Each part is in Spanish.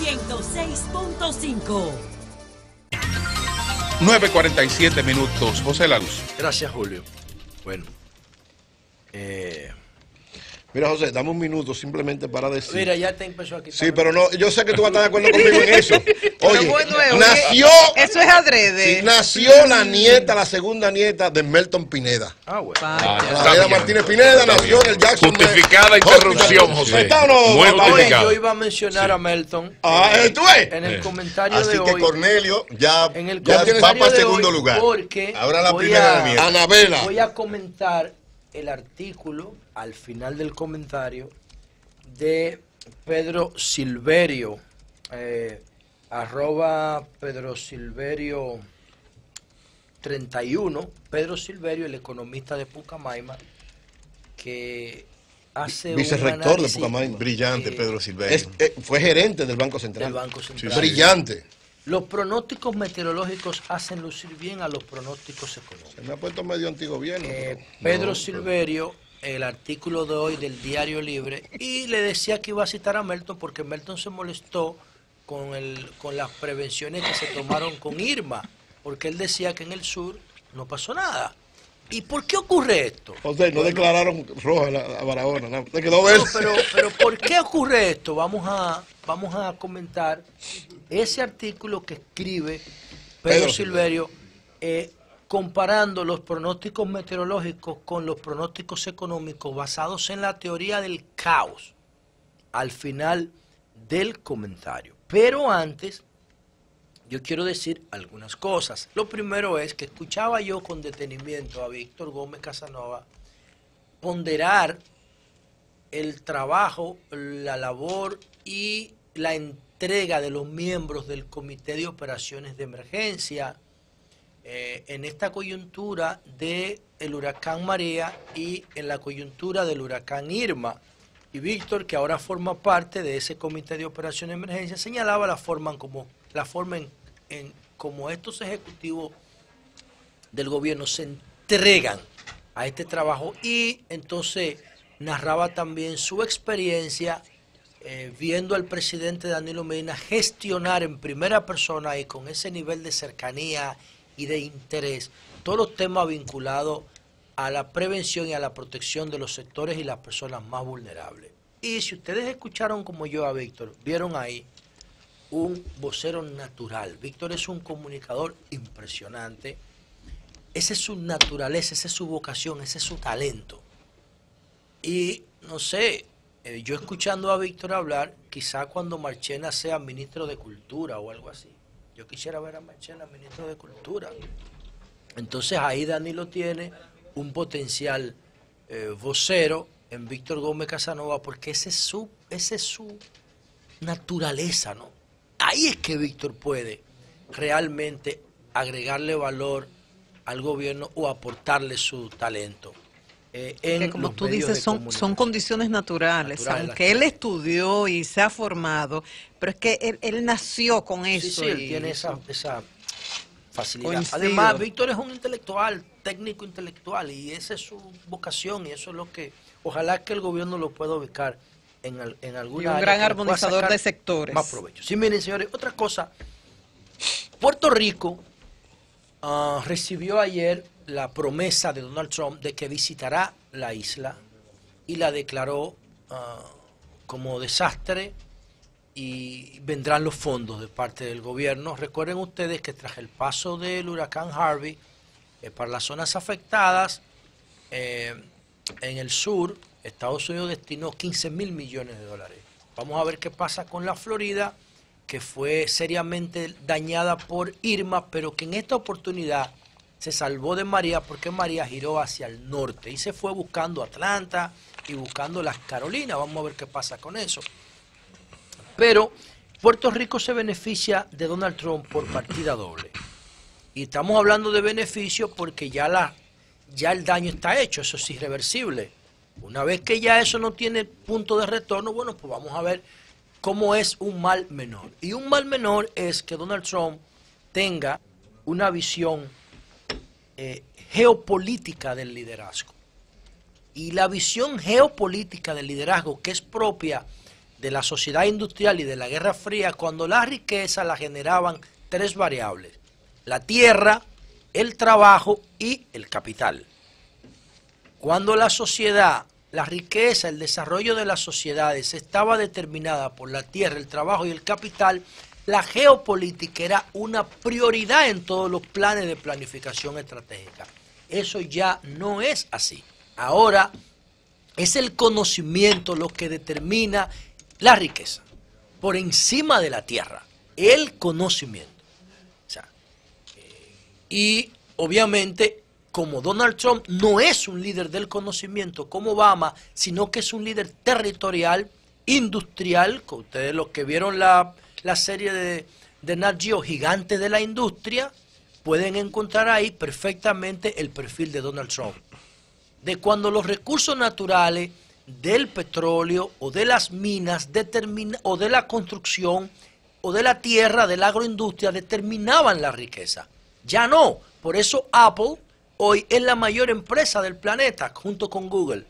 106.5. 9:47 minutos. José La Luz. Gracias, Julio. Bueno. Mira, José, dame un minuto simplemente para decir. Mira, ya te empezó a quitar. Sí, pero no, yo sé que tú vas a estar de acuerdo conmigo en eso. Oye, nació. Eso es adrede. Sí, nació la nieta, la segunda nieta de Melton Pineda. Ah, bueno. Adelaida Martínez Pineda nació en el Jackson. Justificada interrupción, José. ¿Está o no? Muy papá? justificada. Yo iba a mencionar a Melton. ¿Tú ves? En el comentario Así de que hoy. Cornelio ya En el va comentario para de segundo hoy, lugar. Porque Ahora la voy primera a- de mierda. Anabela. Voy a comentar el artículo al final del comentario de Pedro Silverio, arroba Pedro Silverio 31, Pedro Silverio, el economista de Pucamaima, que hace Vicerrector un de análisis, Pucamaima. Brillante, Pedro Silverio. Fue gerente del Banco Central. del Banco Central. Brillante. Los pronósticos meteorológicos hacen lucir bien a los pronósticos económicos. Se me ha puesto medio antigobierno. Pedro Silverio, el artículo de hoy del Diario Libre, y le decía que iba a citar a Melton porque Melton se molestó con las prevenciones que se tomaron con Irma, porque él decía que en el sur no pasó nada. ¿Y por qué ocurre esto? José, no declararon roja a Barahona, no, se quedó verde. No, pero ¿por qué ocurre esto? Vamos a comentar ese artículo que escribe Pedro Silverio, comparando los pronósticos meteorológicos con los pronósticos económicos basados en la teoría del caos, al final del comentario. Pero antes, yo quiero decir algunas cosas. Lo primero es que escuchaba yo con detenimiento a Víctor Gómez Casanova ponderar el trabajo, la labor y la entrega de los miembros del Comité de Operaciones de Emergencia en esta coyuntura del huracán María y en la coyuntura del huracán Irma. Y Víctor, que ahora forma parte de ese Comité de Operaciones de Emergencia, señalaba la forma en como estos ejecutivos del gobierno se entregan a este trabajo, y entonces narraba también su experiencia viendo al presidente Danilo Medina gestionar en primera persona y con ese nivel de cercanía y de interés todos los temas vinculados a la prevención y a la protección de los sectores y las personas más vulnerables. Y si ustedes escucharon como yo a Víctor, vieron ahí un vocero natural. Víctor es un comunicador impresionante. Esa es su naturaleza, esa es su vocación, ese es su talento. Y no sé, yo escuchando a Víctor hablar, quizá cuando Marchena sea ministro de Cultura o algo así. Yo quisiera ver a Marchena ministro de Cultura. Entonces ahí Danilo tiene un potencial vocero en Víctor Gómez Casanova, porque esa es su naturaleza, ¿no? Ahí es que Víctor puede realmente agregarle valor al gobierno o aportarle su talento. Que como tú dices, son condiciones naturales, aunque él estudió y se ha formado, pero es que él nació con eso. Sí, él tiene esa facilidad. Coincido. Además, Víctor es un intelectual, técnico intelectual, y esa es su vocación, y eso es lo que, ojalá que el gobierno lo pueda ubicar en alguna Y un área gran que le pueda armonizador sacar de sectores. más provecho. Sí, miren, señores, otra cosa. Puerto Rico recibió ayer la promesa de Donald Trump de que visitará la isla y la declaró como desastre, y vendrán los fondos de parte del gobierno. Recuerden ustedes que tras el paso del huracán Harvey para las zonas afectadas en el sur, Estados Unidos destinó 15.000 millones de dólares. Vamos a ver qué pasa con la Florida, que fue seriamente dañada por Irma, pero que en esta oportunidad se salvó de María, porque María giró hacia el norte y se fue buscando Atlanta y buscando las Carolinas. Vamos a ver qué pasa con eso. Pero Puerto Rico se beneficia de Donald Trump por partida doble. Y estamos hablando de beneficio porque ya el daño está hecho, eso es irreversible. Una vez que ya eso no tiene punto de retorno, bueno, pues vamos a ver cómo es un mal menor. Y un mal menor es que Donald Trump tenga una visión geopolítica del liderazgo. Y la visión geopolítica del liderazgo, que es propia de la sociedad industrial y de la Guerra Fría, cuando la riqueza la generaban tres variables: la tierra, el trabajo y el capital. Cuando la sociedad, la riqueza, el desarrollo de las sociedades estaba determinada por la tierra, el trabajo y el capital, la geopolítica era una prioridad en todos los planes de planificación estratégica. Eso ya no es así. Ahora es el conocimiento lo que determina la riqueza, por encima de la tierra, el conocimiento. O sea, y obviamente, como Donald Trump no es un líder del conocimiento como Obama, sino que es un líder territorial, industrial, que ustedes los que vieron la serie de Nat Geo, Gigante de la Industria, pueden encontrar ahí perfectamente el perfil de Donald Trump. De cuando los recursos naturales del petróleo o de las minas o de la construcción o de la tierra, de la agroindustria, determinaban la riqueza. Ya no. Por eso Apple hoy es la mayor empresa del planeta junto con Google.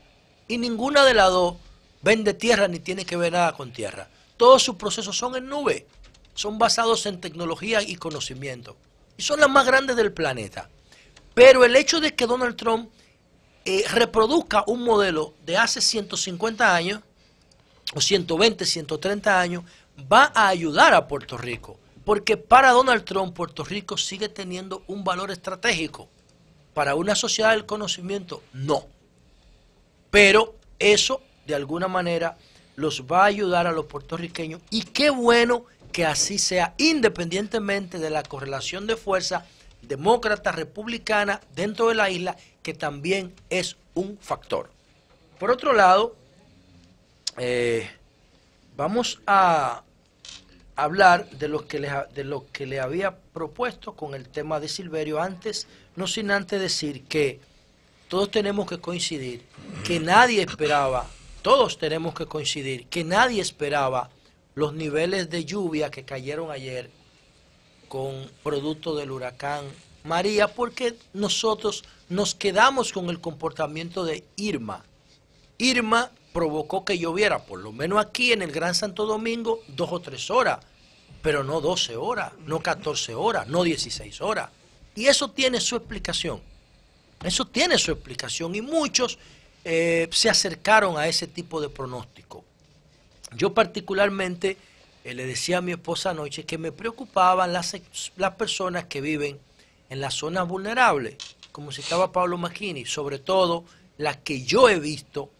Y ninguna de las dos vende tierra ni tiene que ver nada con tierra. Todos sus procesos son en nube. Son basados en tecnología y conocimiento. Y son las más grandes del planeta. Pero el hecho de que Donald Trump reproduzca un modelo de hace 150 años, o 120, 130 años, va a ayudar a Puerto Rico. Porque para Donald Trump, Puerto Rico sigue teniendo un valor estratégico. Para una sociedad del conocimiento, no. Pero eso, de alguna manera, los va a ayudar a los puertorriqueños. Y qué bueno que así sea, independientemente de la correlación de fuerza demócrata, republicana, dentro de la isla, que también es un factor. Por otro lado, vamos a hablar de lo que le había propuesto con el tema de Silverio antes, no sin antes decir que todos tenemos que coincidir que nadie esperaba, todos tenemos que coincidir que nadie esperaba los niveles de lluvia que cayeron ayer con producto del huracán María, porque nosotros nos quedamos con el comportamiento de Irma. Irma provocó que lloviera, por lo menos aquí en el Gran Santo Domingo, 2 o 3 horas, pero no 12 horas, no 14 horas, no 16 horas. Y eso tiene su explicación. Eso tiene su explicación y muchos se acercaron a ese tipo de pronóstico. Yo particularmente le decía a mi esposa anoche que me preocupaban las personas que viven en las zonas vulnerables, como citaba Pablo Macchini, sobre todo las que yo he visto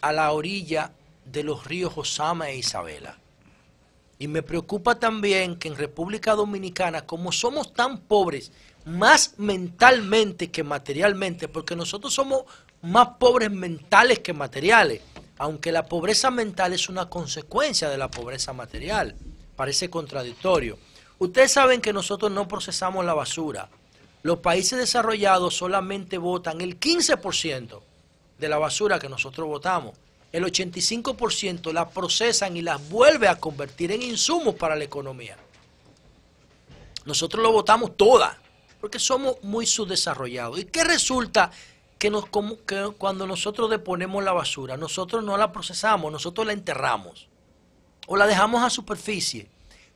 a la orilla de los ríos Osama e Isabela. Y me preocupa también que en República Dominicana, como somos tan pobres, más mentalmente que materialmente, porque nosotros somos más pobres mentales que materiales, aunque la pobreza mental es una consecuencia de la pobreza material. Parece contradictorio. Ustedes saben que nosotros no procesamos la basura. Los países desarrollados solamente botan el 15% de la basura que nosotros botamos. El 85% la procesan y las vuelve a convertir en insumos para la economía. Nosotros lo botamos toda, porque somos muy subdesarrollados. ¿Y qué resulta? Que cuando nosotros deponemos la basura, nosotros no la procesamos, nosotros la enterramos o la dejamos a superficie.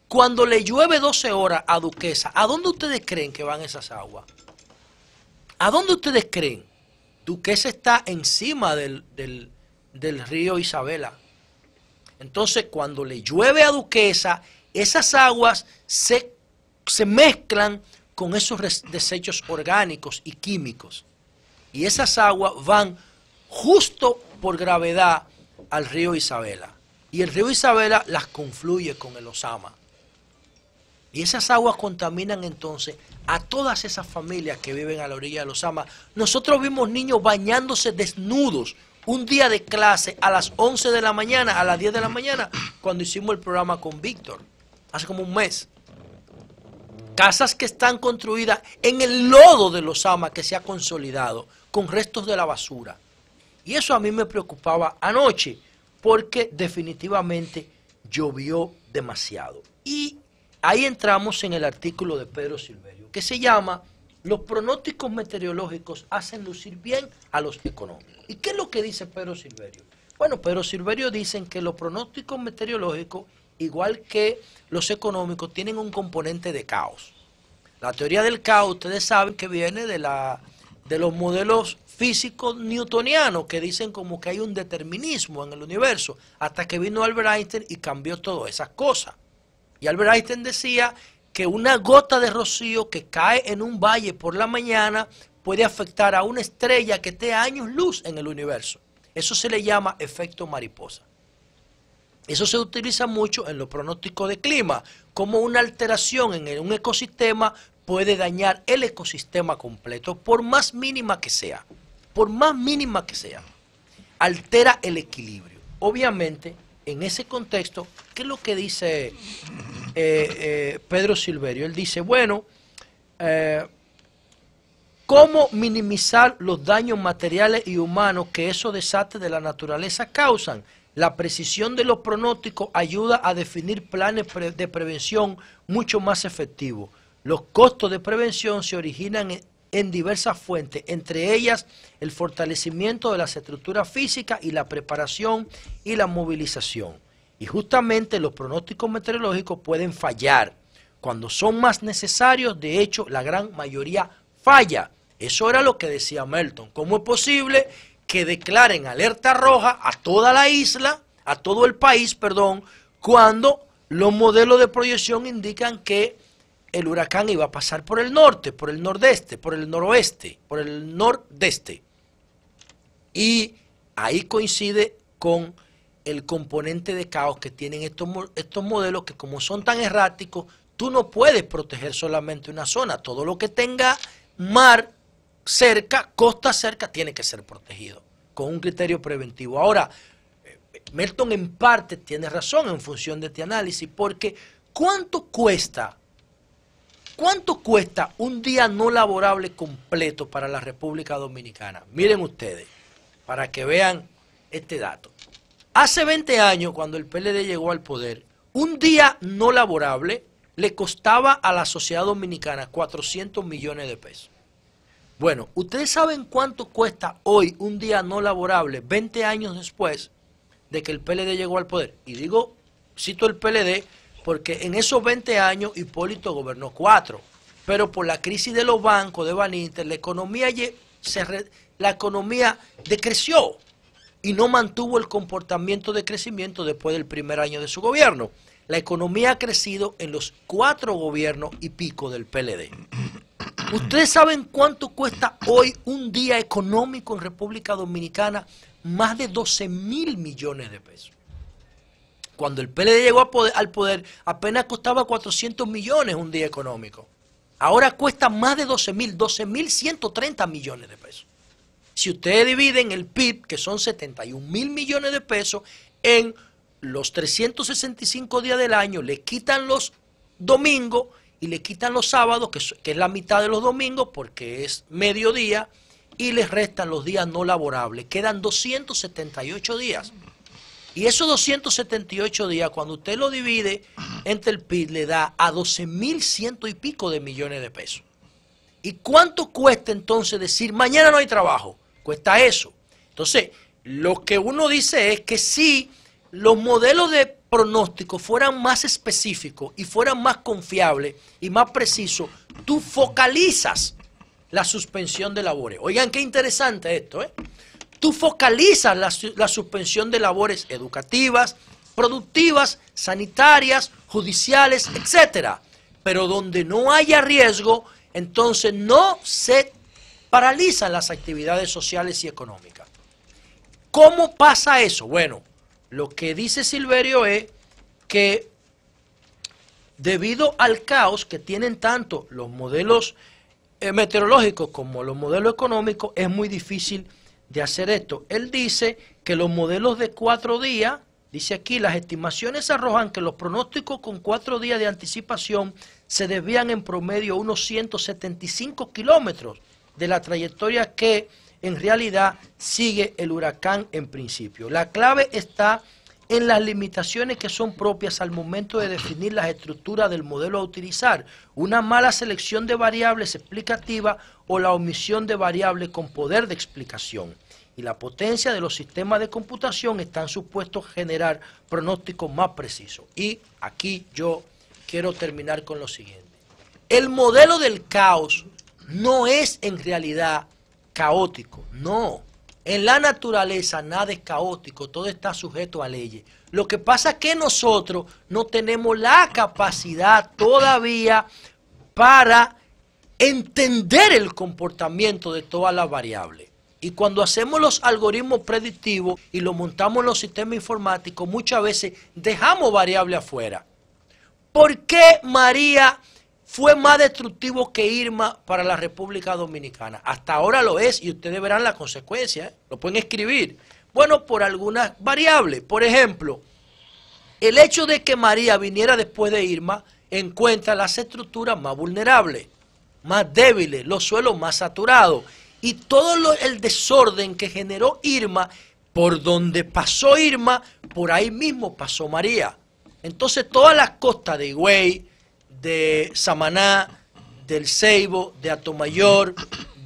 Cuando le llueve 12 horas a Duquesa, ¿a dónde ustedes creen que van esas aguas? ¿A dónde ustedes creen? Duquesa está encima del río Isabela. Entonces, cuando le llueve a Duquesa, esas aguas se mezclan con esos desechos orgánicos y químicos. Y esas aguas van justo por gravedad al río Isabela. Y el río Isabela las confluye con el Osama. Y esas aguas contaminan entonces a todas esas familias que viven a la orilla del Osama. Nosotros vimos niños bañándose desnudos un día de clase a las 11 de la mañana, a las 10 de la mañana, cuando hicimos el programa con Víctor, hace como un mes. Casas que están construidas en el lodo del Osama que se ha consolidado, con restos de la basura. Y eso a mí me preocupaba anoche, porque definitivamente llovió demasiado. Y ahí entramos en el artículo de Pedro Silverio, que se llama "Los pronósticos meteorológicos hacen lucir bien a los económicos". ¿Y qué es lo que dice Pedro Silverio? Bueno, Pedro Silverio dicen que los pronósticos meteorológicos, igual que los económicos, tienen un componente de caos. La teoría del caos, ustedes saben que viene de los modelos físicos newtonianos, que dicen como que hay un determinismo en el universo, hasta que vino Albert Einstein y cambió todas esas cosas. Y Albert Einstein decía que una gota de rocío que cae en un valle por la mañana puede afectar a una estrella que esté a años luz en el universo. Eso se le llama efecto mariposa. Eso se utiliza mucho en los pronósticos de clima, como una alteración en un ecosistema puede dañar el ecosistema completo, por más mínima que sea. Por más mínima que sea. Altera el equilibrio. Obviamente, en ese contexto, ¿qué es lo que dice Pedro Silverio? Él dice, bueno, ¿cómo minimizar los daños materiales y humanos que esos desastres de la naturaleza causan? La precisión de los pronósticos ayuda a definir planes de prevención mucho más efectivos. Los costos de prevención se originan en diversas fuentes, entre ellas el fortalecimiento de las estructuras físicas y la preparación y la movilización. Y justamente los pronósticos meteorológicos pueden fallar. Cuando son más necesarios, de hecho, la gran mayoría falla. Eso era lo que decía Melton. ¿Cómo es posible que declaren alerta roja a toda la isla, a todo el país, perdón, cuando los modelos de proyección indican que el huracán iba a pasar por el norte, por el nordeste, por el noroeste, por el nordeste? Y ahí coincide con el componente de caos que tienen estos modelos, que como son tan erráticos, tú no puedes proteger solamente una zona. Todo lo que tenga mar cerca, costa cerca, tiene que ser protegido con un criterio preventivo. Ahora, Melton en parte tiene razón en función de este análisis, porque ¿cuánto cuesta un día no laborable completo para la República Dominicana? Miren ustedes, para que vean este dato. Hace 20 años, cuando el PLD llegó al poder, un día no laborable le costaba a la sociedad dominicana 400 millones de pesos. Bueno, ¿ustedes saben cuánto cuesta hoy un día no laborable 20 años después de que el PLD llegó al poder? Y digo, cito el PLD porque en esos 20 años Hipólito gobernó 4, pero por la crisis de los bancos, de Banínter, la economía decreció y no mantuvo el comportamiento de crecimiento después del primer año de su gobierno. La economía ha crecido en los 4 gobiernos y pico del PLD. ¿Ustedes saben cuánto cuesta hoy un día económico en República Dominicana? Más de 12.000 millones de pesos. Cuando el PLD llegó al poder, apenas costaba 400 millones un día económico. Ahora cuesta más de 12.130 millones de pesos. Si ustedes dividen el PIB, que son 71.000 millones de pesos, en los 365 días del año, le quitan los domingos y le quitan los sábados, que es la mitad de los domingos porque es mediodía, y les restan los días no laborables. Quedan 278 días. Y esos 278 días, cuando usted lo divide entre el PIB, le da a 12.100 y pico de millones de pesos. ¿Y cuánto cuesta entonces decir, mañana no hay trabajo? Cuesta eso. Entonces, lo que uno dice es que si los modelos de pronóstico fueran más específicos y fueran más confiables y más precisos, tú focalizas la suspensión de labores. Oigan, qué interesante esto, ¿eh? Tú focalizas la suspensión de labores educativas, productivas, sanitarias, judiciales, etcétera. Pero donde no haya riesgo, entonces no se paralizan las actividades sociales y económicas. ¿Cómo pasa eso? Bueno, lo que dice Silverio es que debido al caos que tienen tanto los modelos meteorológicos como los modelos económicos, es muy difícil de hacer esto. Él dice que los modelos de 4 días, dice aquí, las estimaciones arrojan que los pronósticos con 4 días de anticipación se desvían en promedio unos 175 kilómetros de la trayectoria que en realidad sigue el huracán en principio. La clave está en las limitaciones que son propias al momento de definir las estructuras del modelo a utilizar, una mala selección de variables explicativas o la omisión de variables con poder de explicación. y la potencia de los sistemas de computación están supuestos a generar pronósticos más precisos. Y aquí yo quiero terminar con lo siguiente. El modelo del caos no es en realidad caótico, no. En la naturaleza nada es caótico, todo está sujeto a leyes. Lo que pasa es que nosotros no tenemos la capacidad todavía para entender el comportamiento de todas las variables. Y cuando hacemos los algoritmos predictivos y los montamos en los sistemas informáticos, muchas veces dejamos variables afuera. ¿Por qué María fue más destructivo que Irma para la República Dominicana? Hasta ahora lo es y ustedes verán las consecuencias, lo pueden escribir. Bueno, por algunas variables. Por ejemplo, el hecho de que María viniera después de Irma encuentra las estructuras más vulnerables, más débiles, los suelos más saturados. Y todo el desorden que generó Irma, por donde pasó Irma, por ahí mismo pasó María. Entonces todas las costas de Higüey, de Samaná, del Ceibo, de Atomayor,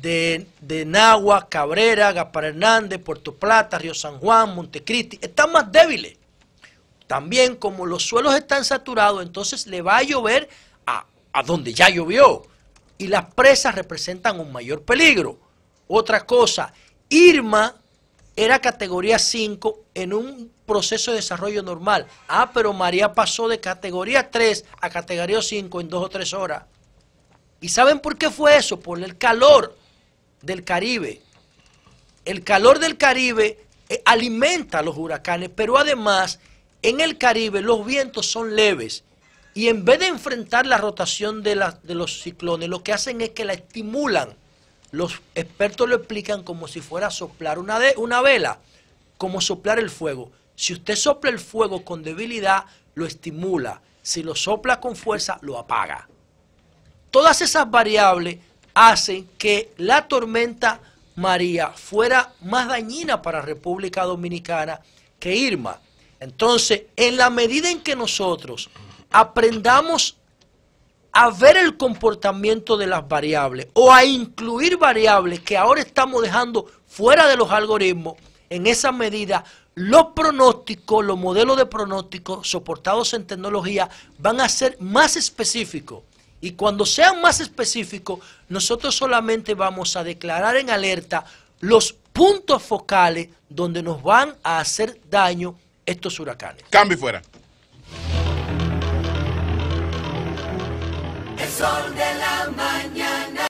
de Nagua, Cabrera, Gaspar Hernández, Puerto Plata, Río San Juan, Montecristi, están más débiles. También como los suelos están saturados, entonces le va a llover a donde ya llovió. Y las presas representan un mayor peligro. Otra cosa, Irma era categoría 5 en un proceso de desarrollo normal. Pero María pasó de categoría 3 a categoría 5 en 2 o 3 horas. ¿Y saben por qué fue eso? Por el calor del Caribe. El calor del Caribe alimenta a los huracanes, pero además en el Caribe los vientos son leves. Y en vez de enfrentar la rotación de los ciclones, lo que hacen es que la estimulan. Los expertos lo explican como si fuera a soplar una vela, como soplar el fuego. Si usted sopla el fuego con debilidad, lo estimula. Si lo sopla con fuerza, lo apaga. Todas esas variables hacen que la tormenta María fuera más dañina para República Dominicana que Irma. Entonces, en la medida en que nosotros aprendamos a ver el comportamiento de las variables o a incluir variables que ahora estamos dejando fuera de los algoritmos, en esa medida los pronósticos, los modelos de pronósticos soportados en tecnología van a ser más específicos. Y cuando sean más específicos, nosotros solamente vamos a declarar en alerta los puntos focales donde nos van a hacer daño estos huracanes. Cambio y fuera. El sol de la mañana.